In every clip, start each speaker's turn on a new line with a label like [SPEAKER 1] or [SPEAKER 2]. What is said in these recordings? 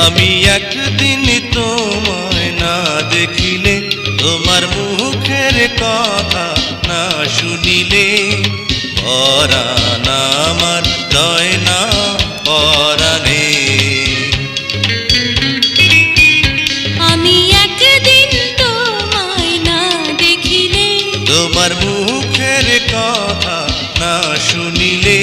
[SPEAKER 1] আমি একদিন তোমায় না দেখিলে, তোমার মুখের কথা না শুনিলে, পরাণ আমার রয় না পরাণে।
[SPEAKER 2] আমি একদিন তোমায় না দেখিলে,
[SPEAKER 1] তোমার মুখের কথা না শুনিলে,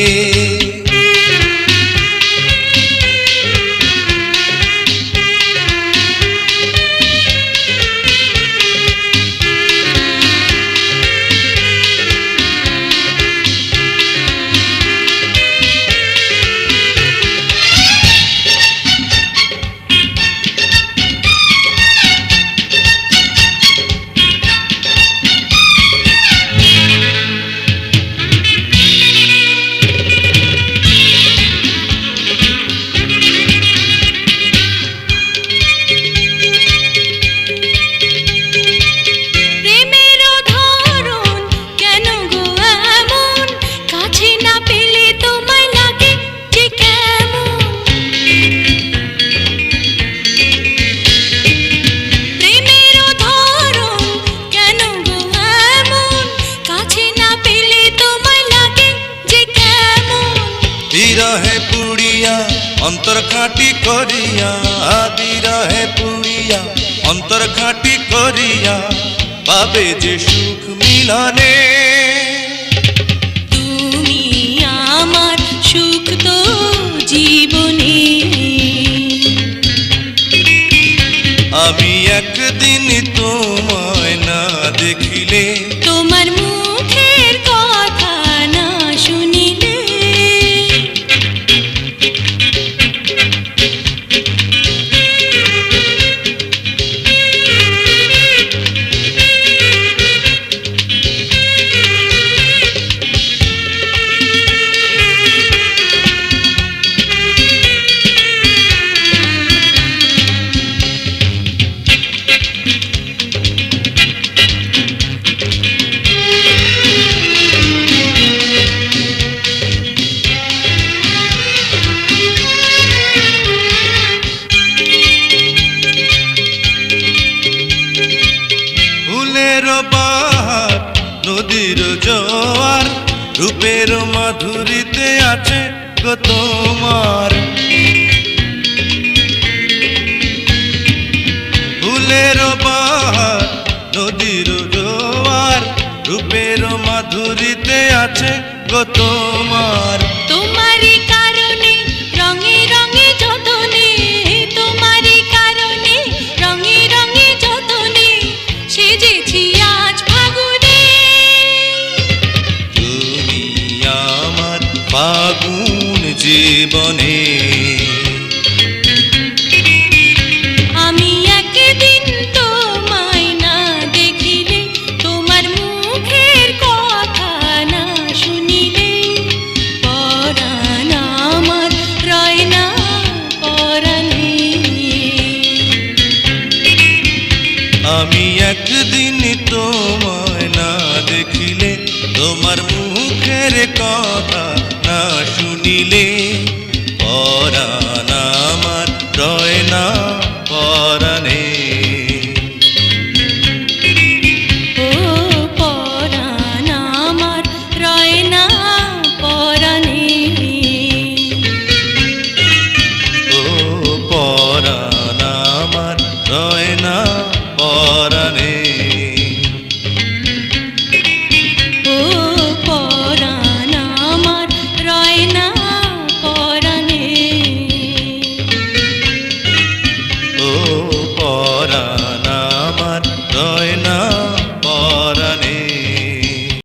[SPEAKER 1] বিরহে পুড়িয়া অন্তর খাঁটি করিয়া, বিরহে পুড়িয়া অন্তর খাঁটি করিয়া, পাবে যে সুখ মিলনে।
[SPEAKER 2] তুমি আমার সুখ তো জীবনে।
[SPEAKER 1] আমি একদিন তোমায় না দেখিলে,
[SPEAKER 2] তোমার মুখের কথা না শুনিলে,
[SPEAKER 1] বাহার নদীর জোয়ার, রূপের মাধুরীতে আছে গো তোমার। ফুলের বাহার নদীর জোয়ার, রূপের মাধুরীতে আছে গো তোমার।
[SPEAKER 2] তোমারই কারণে রঙে রঙে যতনে, তোমারই কারণে রঙে রঙে যতনে, সেজেছি আজ ফাগুনে।
[SPEAKER 1] তুমি আমার ফাগুন জীবনে।
[SPEAKER 2] আমি একদিন তোমায় না দেখিলে, তোমার মুখের কথা না শুনিলে, পরাণ আমার রয় না পরাণে।
[SPEAKER 1] আমি একদিন তোমায় না দেখিলে, তোমার মুখের কথা না শুনিলে, পরাণ আমার রয়